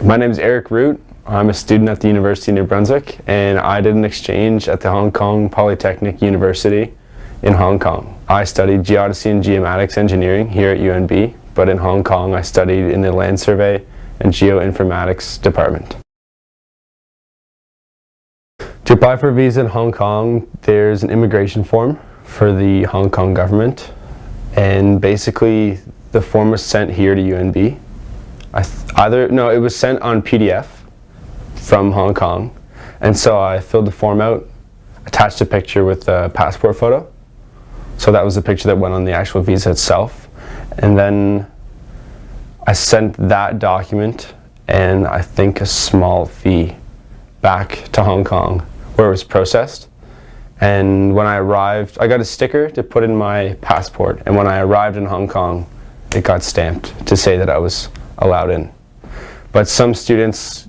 My name is Eric Root. I'm a student at the University of New Brunswick, and I did an exchange at the Hong Kong Polytechnic University in Hong Kong. I studied geodesy and geomatics engineering here at UNB, but in Hong Kong I studied in the land survey and geoinformatics department. To apply for a visa in Hong Kong, there's an immigration form for the Hong Kong government, and basically the form was sent here to UNB. It was sent on PDF from Hong Kong, and so I filled the form out, attached a picture with a passport photo. So that was the picture that went on the actual visa itself, and then I sent that document and I think a small fee back to Hong Kong where it was processed. And when I arrived, I got a sticker to put in my passport, and when I arrived in Hong Kong it got stamped to say that I was allowed in. But some students,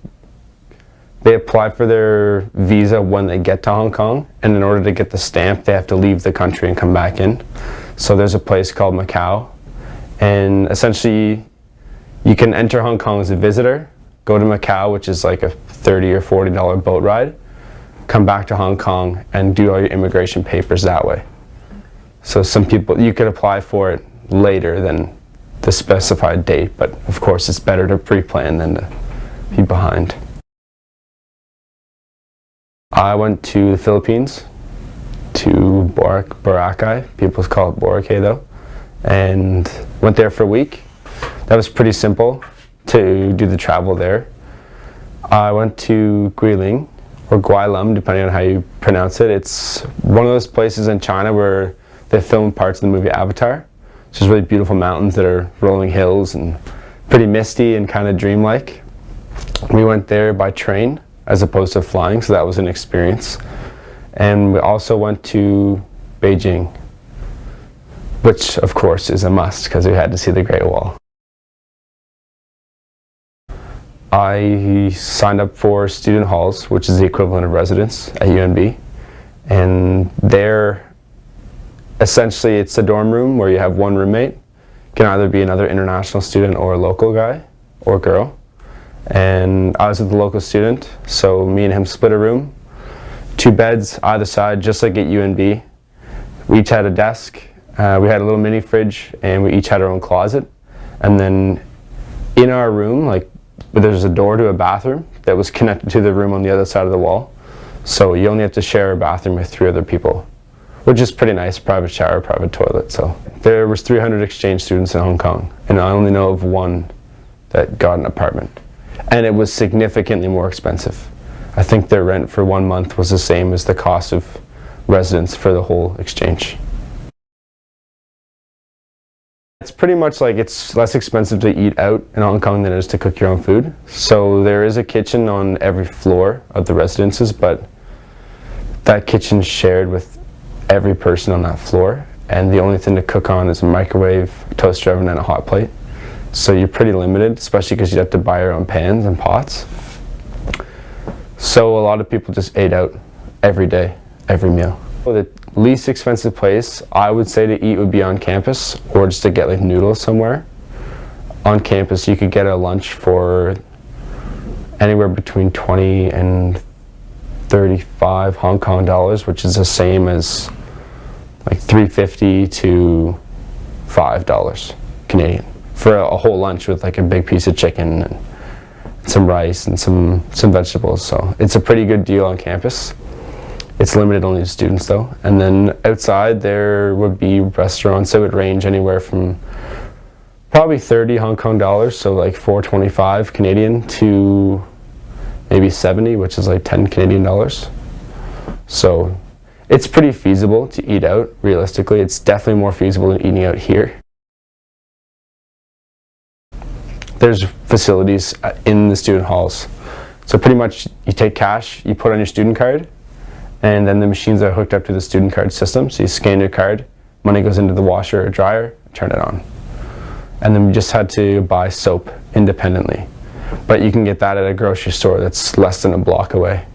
they apply for their visa when they get to Hong Kong, and in order to get the stamp they have to leave the country and come back in. So there's a place called Macau, and essentially you can enter Hong Kong as a visitor, go to Macau, which is like a $30 or $40 boat ride, come back to Hong Kong and do all your immigration papers that way. So some people, you could apply for it later than the specified date, but of course it's better to pre-plan than to be behind. I went to the Philippines, to Boracay, people call it Boracay though, and went there for a week. That was pretty simple to do the travel there. I went to Guilin, or Guilin, depending on how you pronounce it. It's one of those places in China where they filmed parts of the movie Avatar. It's just really beautiful mountains that are rolling hills and pretty misty and kind of dreamlike. We went there by train as opposed to flying, so that was an experience. And we also went to Beijing, which of course is a must because we had to see the Great Wall. I signed up for student halls, which is the equivalent of residence at UNB, and there essentially it's a dorm room where you have one roommate. It can either be another international student or a local guy or girl. And I was with the local student, so me and him split a room, 2 beds either side, just like at UNB. We each had a desk, we had a little mini fridge, and we each had our own closet. And then in our room, there's a door to a bathroom that was connected to the room on the other side of the wall. So you only have to share a bathroom with 3 other people, which is pretty nice, private shower, private toilet. So there was 300 exchange students in Hong Kong, and I only know of one that got an apartment. And it was significantly more expensive. I think their rent for 1 month was the same as the cost of residence for the whole exchange. It's pretty much like it's less expensive to eat out in Hong Kong than it is to cook your own food. So there is a kitchen on every floor of the residences, but that kitchen's shared with every person on that floor, and the only thing to cook on is a microwave, toaster oven, and a hot plate. So you're pretty limited, especially because you have to buy your own pans and pots. So a lot of people just ate out every day, every meal. The least expensive place I would say to eat would be on campus, or just to get noodles somewhere. On campus you could get a lunch for anywhere between 20 and 35 Hong Kong dollars, which is the same as $3.50 to $5 Canadian for a whole lunch with a big piece of chicken and some rice and some vegetables. So it's a pretty good deal on campus. It's limited only to students though. And then outside there would be restaurants that would range anywhere from probably 30 Hong Kong dollars, so $4.25 Canadian, to maybe 70, which is 10 Canadian dollars. So it's pretty feasible to eat out, realistically. It's definitely more feasible than eating out here. There's facilities in the student halls. So pretty much you take cash, you put on your student card, and then the machines are hooked up to the student card system. So you scan your card, money goes into the washer or dryer, turn it on. And then we just had to buy soap independently. But you can get that at a grocery store that's less than a block away.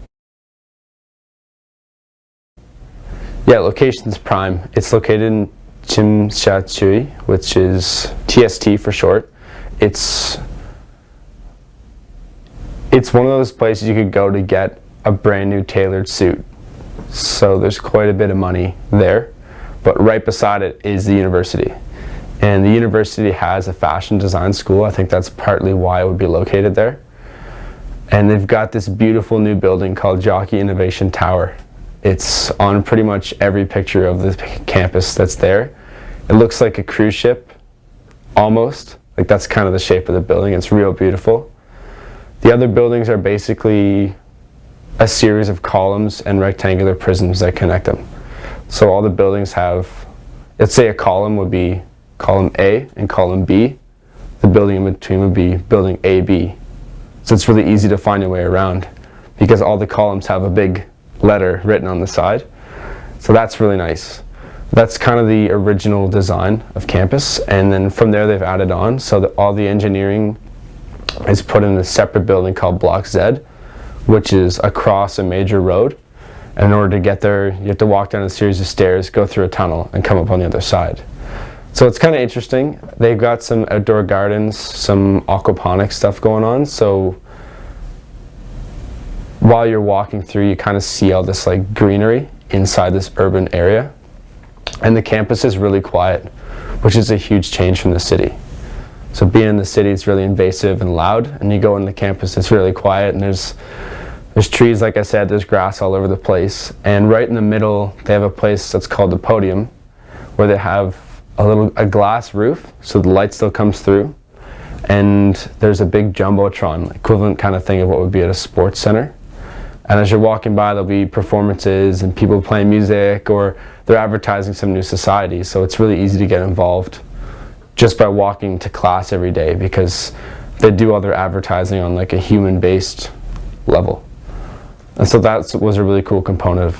Yeah, location's prime. It's located in Tsim Sha Tsui, which is TST for short. It's It's one of those places you could go to get a brand new tailored suit. So there's quite a bit of money there, but right beside it is the university. And the university has a fashion design school. I think that's partly why it would be located there. And they've got this beautiful new building called Jockey Innovation Tower. It's on pretty much every picture of the campus that's there. It looks like a cruise ship, almost. Like that's kind of the shape of the building. It's real beautiful. The other buildings are basically a series of columns and rectangular prisms that connect them. So all the buildings have, let's say a column would be column A and column B. The building in between would be building AB. So it's really easy to find your way around because all the columns have a big letter written on the side. So that's really nice. That's kind of the original design of campus, and then from there they've added on so that all the engineering is put in a separate building called Block Z, which is across a major road. And in order to get there, you have to walk down a series of stairs, go through a tunnel, and come up on the other side. So it's kind of interesting. They've got some outdoor gardens, some aquaponics stuff going on. So while you're walking through, you kind of see all this like greenery inside this urban area. And the campus is really quiet, which is a huge change from the city. So being in the city, it's really invasive and loud, and you go into the campus, it's really quiet, and there's trees, like I said, there's grass all over the place. And right in the middle, they have a place that's called the podium, where they have a glass roof, so the light still comes through. And there's a big jumbotron, equivalent kind of thing of what would be at a sports center. And as you're walking by, there'll be performances and people playing music, or they're advertising some new society. So it's really easy to get involved just by walking to class every day, because they do all their advertising on like a human-based level. And so that was a really cool component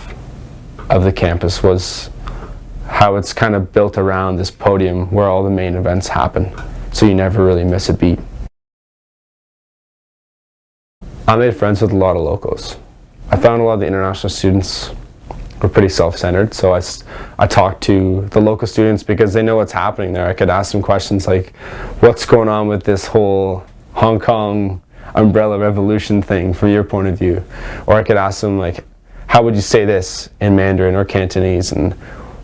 of the campus, was how it's kind of built around this podium where all the main events happen. So you never really miss a beat. I made friends with a lot of locals. I found a lot of the international students were pretty self-centered, so I talked to the local students because they know what's happening there. I could ask them questions like, what's going on with this whole Hong Kong umbrella revolution thing from your point of view? Or I could ask them like, how would you say this in Mandarin or Cantonese, and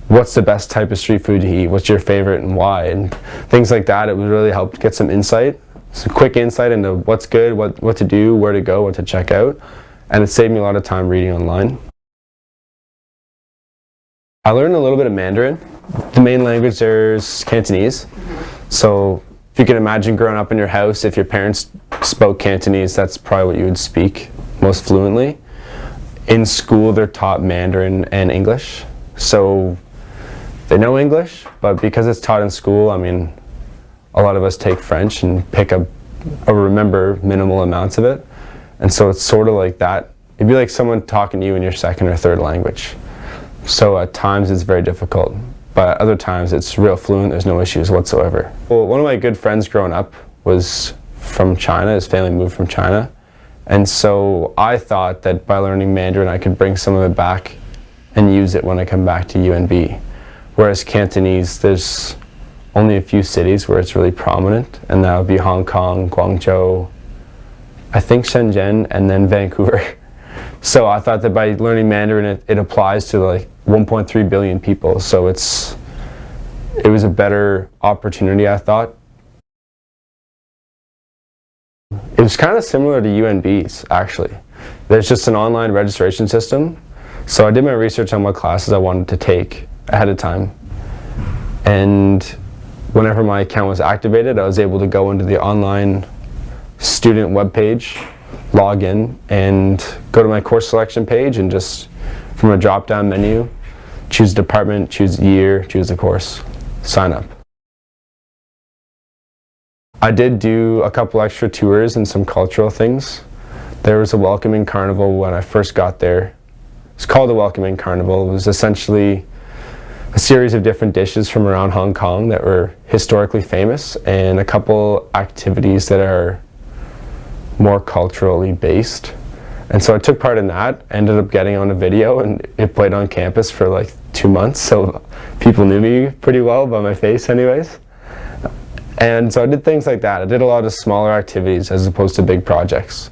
what's the best type of street food to eat, what's your favorite and why, and things like that. It would really help get some insight, some quick insight into what's good, what to do, where to go, what to check out, and it saved me a lot of time reading online. I learned a little bit of Mandarin. The main language there is Cantonese. So if you can imagine growing up in your house, if your parents spoke Cantonese, that's probably what you would speak most fluently. In school, they're taught Mandarin and English. So they know English, but because it's taught in school, I mean, a lot of us take French and pick up or remember minimal amounts of it. And so it's sort of like that. It'd be like someone talking to you in your second or third language. So at times it's very difficult, but other times it's real fluent, there's no issues whatsoever. Well, one of my good friends growing up was from China. His family moved from China. And so I thought that by learning Mandarin I could bring some of it back and use it when I come back to UNB. Whereas Cantonese, there's only a few cities where it's really prominent, and that would be Hong Kong, Guangzhou, I think Shenzhen, and then Vancouver. So I thought that by learning Mandarin, it applies to like 1.3 billion people. So it was a better opportunity, I thought. It was kind of similar to UNB's, actually. There's just an online registration system. So I did my research on what classes I wanted to take ahead of time. And whenever my account was activated, I was able to go into the online student webpage, log in, and go to my course selection page, and just from a drop-down menu, choose department, choose year, choose the course, sign up. I did do a couple extra tours and some cultural things. There was a welcoming carnival when I first got there. It's called a welcoming carnival. It was essentially a series of different dishes from around Hong Kong that were historically famous, and a couple activities that are more culturally based. And so I took part in that, ended up getting on a video, and it played on campus for like 2 months, so people knew me pretty well by my face anyways. And so I did things like that. I did a lot of smaller activities as opposed to big projects.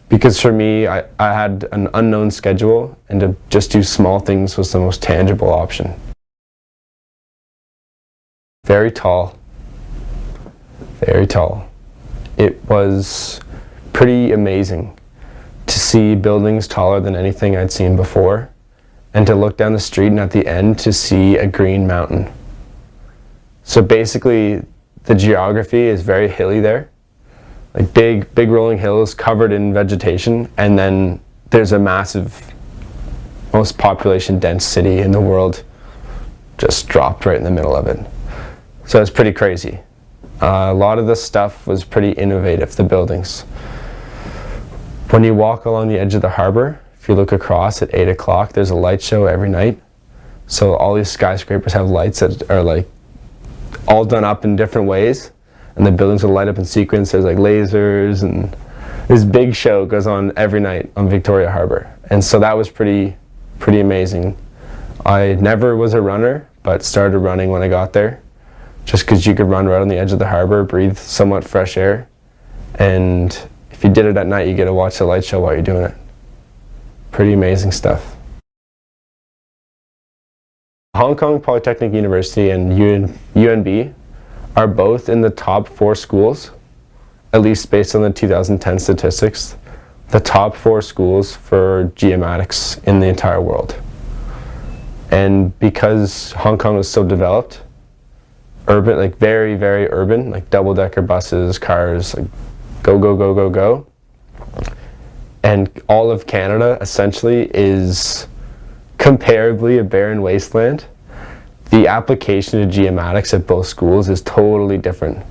because for me, I had an unknown schedule, and to just do small things was the most tangible option. Very tall. Very tall. It was pretty amazing to see buildings taller than anything I'd seen before, and to look down the street and at the end to see a green mountain. So basically, the geography is very hilly there, like big rolling hills covered in vegetation, and then there's a massive, most population dense city in the world just dropped right in the middle of it. So it's pretty crazy. A lot of the stuff was pretty innovative, the buildings. When you walk along the edge of the harbor, if you look across at 8 o'clock, there's a light show every night. So all these skyscrapers have lights that are like all done up in different ways, and the buildings will light up in sequence. There's like lasers, and this big show goes on every night on Victoria Harbor. And so that was pretty amazing. I never was a runner, but started running when I got there, just because you could run right on the edge of the harbor, breathe somewhat fresh air, and if you did it at night, you get to watch the light show while you're doing it. Pretty amazing stuff. Hong Kong Polytechnic University and UNB are both in the top 4 schools, at least based on the 2010 statistics, the top 4 schools for geomatics in the entire world. And because Hong Kong was so developed, urban, like very urban, like double-decker buses, cars, like go. And all of Canada essentially is comparably a barren wasteland. The application of geomatics at both schools is totally different.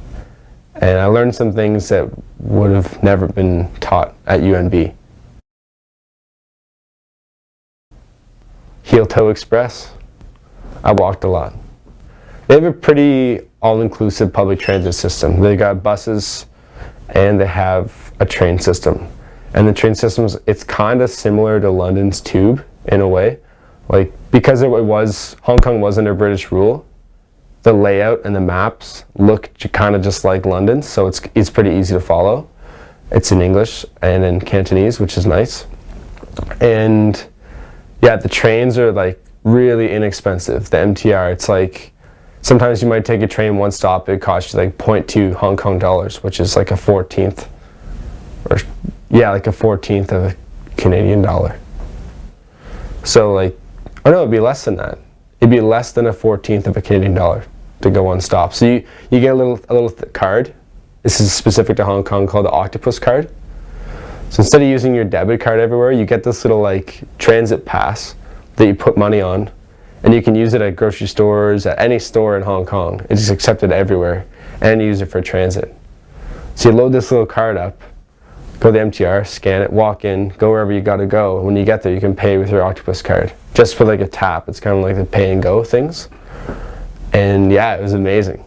And I learned some things that would have never been taught at UNB. Heel-toe express. I walked a lot. They have a pretty all-inclusive public transit system. They got buses and they have a train system. And the train systems, it's kind of similar to London's Tube in a way. Like, because Hong Kong was under British rule, the layout and the maps look kind of just like London, so it's pretty easy to follow. It's in English and in Cantonese, which is nice. And yeah, the trains are like really inexpensive. The MTR, it's like, sometimes you might take a train one stop, it costs you like 0.2 Hong Kong dollars, which is like a 14th, or yeah, like a 14th of a Canadian dollar. So like, oh no, it'd be less than that. It'd be less than a 14th of a Canadian dollar to go one stop. So you get a little card. This is specific to Hong Kong, called the Octopus card. So instead of using your debit card everywhere, you get this little like transit pass that you put money on, and you can use it at grocery stores, at any store in Hong Kong. It's accepted everywhere, and you use it for transit. So you load this little card up, go to the MTR, scan it, walk in, go wherever you gotta go. When you get there, you can pay with your Octopus card. Just for like a tap. It's kind of like the pay and go things. And yeah, it was amazing.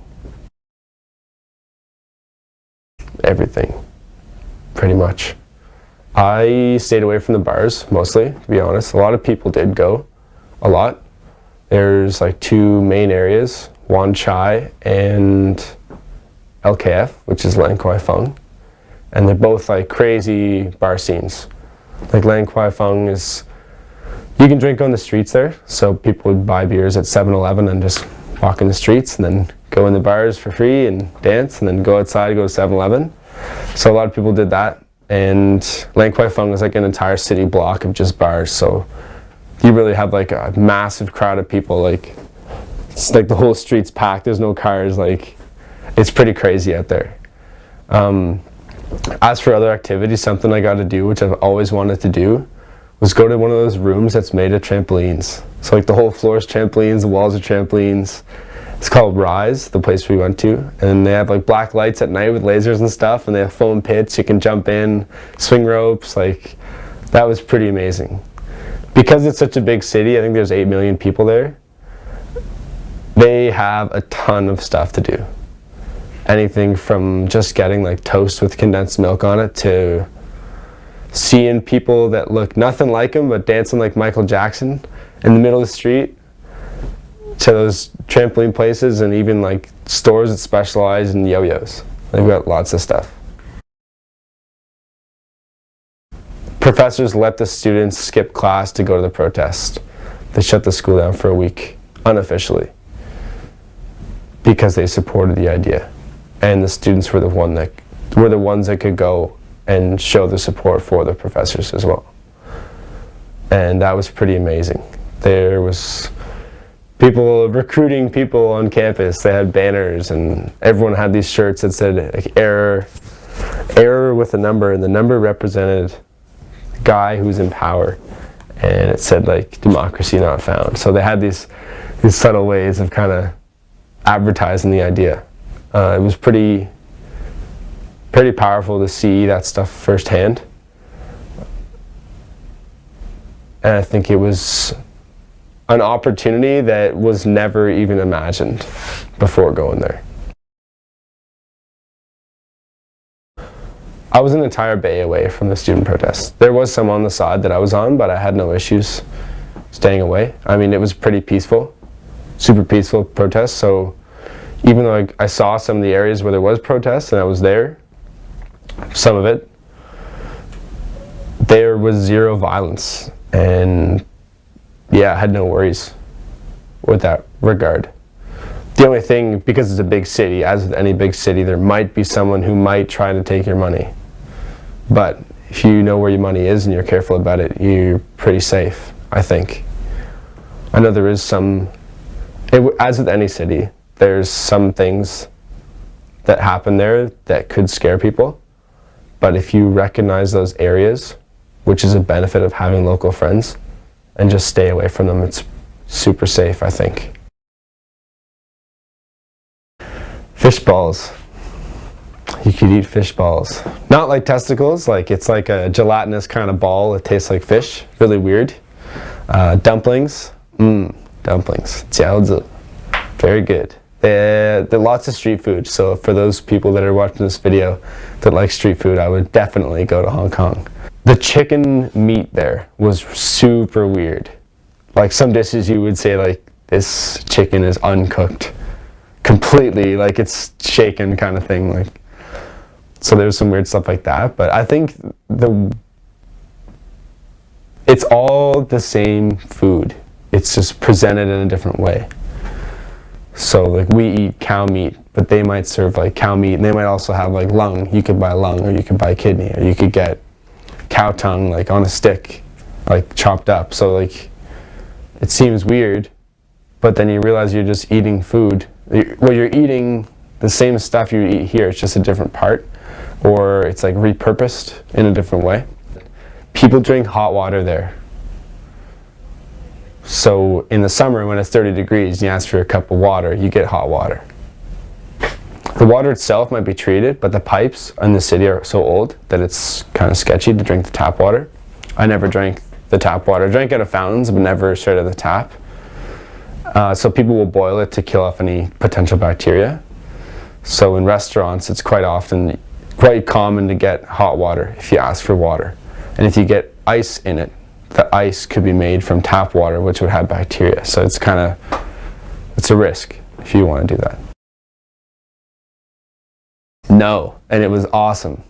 Everything, pretty much. I stayed away from the bars, mostly, to be honest. A lot of people did go, a lot. There's like 2 main areas, Wan Chai and LKF, which is Lan Kwai Fong. And they're both like crazy bar scenes. Like Lan Kwai Fong is, you can drink on the streets there, so people would buy beers at 7-Eleven and just walk in the streets and then go in the bars for free and dance and then go outside, go to 7-Eleven. So a lot of people did that. And Lan Kwai Fong is like an entire city block of just bars, so you really have like a massive crowd of people. Like, it's like the whole street's packed, there's no cars, like it's pretty crazy out there. As for other activities, something I got to do, which I've always wanted to do, was go to one of those rooms that's made of trampolines. So like the whole floor is trampolines, the walls are trampolines. It's called Rise, the place we went to, and they have like black lights at night with lasers and stuff, and they have foam pits, you can jump in, swing ropes, like that was pretty amazing. Because it's such a big city, I think there's 8 million people there, they have a ton of stuff to do. Anything from just getting like toast with condensed milk on it to seeing people that look nothing like him but dancing like Michael Jackson in the middle of the street, to those trampoline places, and even like stores that specialize in yo-yos. They've got lots of stuff. professors let the students skip class to go to the protest. They shut the school down for a week, unofficially, because they supported the idea. And the students were the ones that could go and show the support for the professors as well. And that was pretty amazing. There was people recruiting people on campus. They had banners, and everyone had these shirts that said like, error with a number, and the number represented the guy who's in power, and it said like democracy not found. So they had these subtle ways of kind of advertising the idea. It was pretty powerful to see that stuff firsthand, and I think it was an opportunity that was never even imagined before going there. I was an entire bay away from the student protests. There was some on the side that I was on, but I had no issues staying away. I mean, it was pretty peaceful, super peaceful protest, so even though I saw some of the areas where there was protests and I was there, some of it, there was zero violence, and yeah, I had no worries with that regard. The only thing, because it's a big city, as with any big city, there might be someone who might try to take your money. But if you know where your money is and you're careful about it, you're pretty safe, I think. I know there is some, as with any city, there's some things that happen there that could scare people. But if you recognize those areas, which is a benefit of having local friends, and just stay away from them, it's super safe, I think. Fish balls. You could eat fish balls. Not like testicles, like it's like a gelatinous kind of ball. It tastes like fish. Really weird. Dumplings. Dumplings. 饺子. Very good. There are lots of street food, so for those people that are watching this video that like street food, I would definitely go to Hong Kong. The chicken meat there was super weird. Like some dishes you would say like, this chicken is uncooked. Completely, like it's shaken kind of thing. Like, so there's some weird stuff like that, but I think it's all the same food. It's just presented in a different way. So like we eat cow meat, but they might serve like cow meat, and they might also have like lung. You could buy lung, or you could buy kidney, or you could get cow tongue like on a stick, like chopped up. So like it seems weird, but then you realize you're just eating food. Well, you're eating the same stuff you eat here, it's just a different part, or it's like repurposed in a different way. People drink hot water there. So in the summer when it's 30 degrees and you ask for a cup of water, you get hot water. The water itself might be treated, but the pipes in the city are so old that it's kind of sketchy to drink the tap water. I never drank the tap water. I drank out of fountains, but never straight out of the tap. So people will boil it to kill off any potential bacteria. So in restaurants, it's quite common to get hot water if you ask for water. And if you get ice in it, the ice could be made from tap water, which would have bacteria. So it's a risk if you want to do that. No, and it was awesome.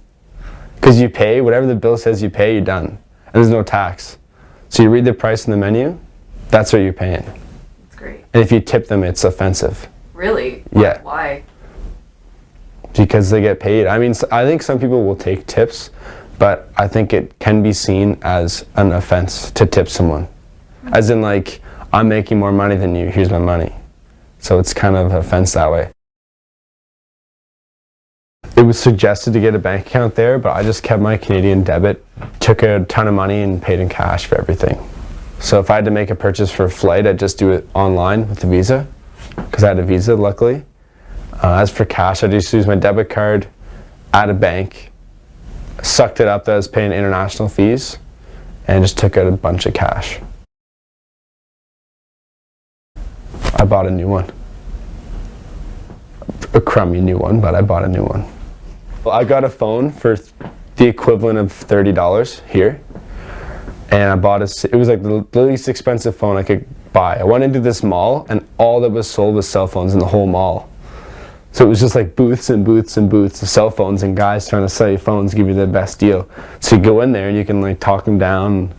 Because you pay, whatever the bill says you pay, you're done. And there's no tax. So you read the price in the menu, that's what you're paying. That's great. And if you tip them, it's offensive. Really? Yeah. Why? Because they get paid. I mean, I think some people will take tips, but I think it can be seen as an offense to tip someone. As in like, I'm making more money than you, here's my money. So it's kind of an offense that way. It was suggested to get a bank account there, but I just kept my Canadian debit, took a ton of money and paid in cash for everything. So if I had to make a purchase for a flight, I'd just do it online with the Visa, because I had a Visa, luckily. As for cash, I just used my debit card at a bank, sucked it up that I was paying international fees, and just took out a bunch of cash. I bought a new one. A crummy new one, but I bought a new one. Well, I got a phone for the equivalent of $30 here, and I bought it was like the least expensive phone I could buy. I went into this mall, and all that was sold was cell phones in the whole mall. So it was just like booths and booths and booths of cell phones and guys trying to sell you phones, give you the best deal. So you go in there and you can like talk them down,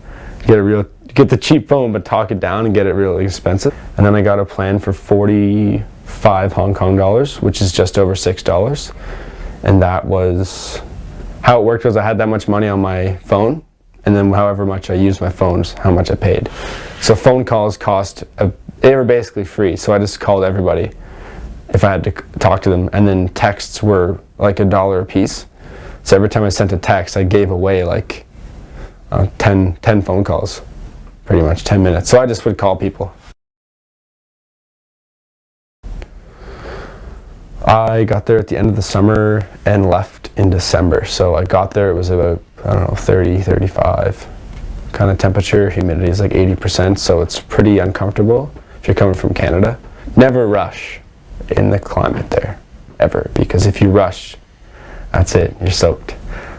get the cheap phone but talk it down and get it really expensive. And then I got a plan for 45 Hong Kong dollars, which is just over $6. And that was how it worked. Was I had that much money on my phone, and then however much I used my phones, how much I paid. So phone calls they were basically free, so I just called everybody if I had to talk to them, and then texts were like $1 a piece. So every time I sent a text, I gave away like 10 phone calls, pretty much 10 minutes. So I just would call people. I got there at the end of the summer and left in December. So I got there, it was about, I don't know, 30, 35 kind of temperature. Humidity is like 80%, so it's pretty uncomfortable if you're coming from Canada. Never rush in the climate there, ever, because if you rush, that's it, you're soaked.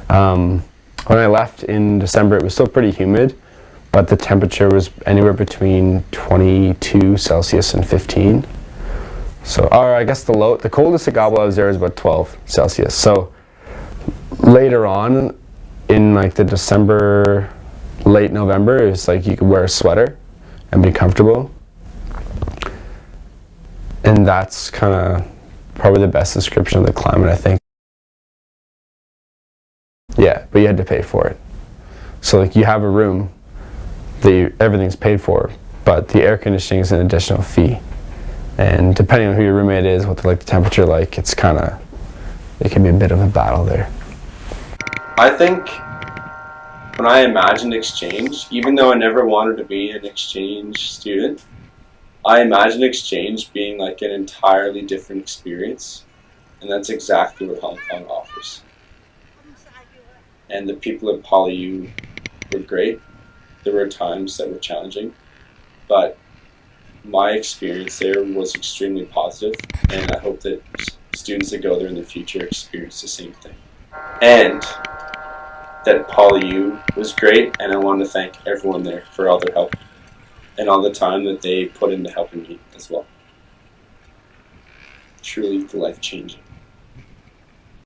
When I left in December, it was still pretty humid, but the temperature was anywhere between 22 Celsius and 15. So, or I guess the coldest at Gobble I was there was about 12 Celsius. So later on, in like the December, late November, it was like you could wear a sweater and be comfortable. And that's kind of probably the best description of the climate, I think. Yeah, but you had to pay for it. So like you have a room, everything's paid for, but the air conditioning is an additional fee. And depending on who your roommate is, what they like the temperature like, it can be a bit of a battle there. I think when I imagined exchange, even though I never wanted to be an exchange student, I imagined exchange being like an entirely different experience, and that's exactly what Hong Kong offers. And the people at PolyU were great. There were times that were challenging, but my experience there was extremely positive, and I hope that students that go there in the future experience the same thing. And that PolyU was great, and I want to thank everyone there for all their help and all the time that they put into helping me as well. Truly life-changing.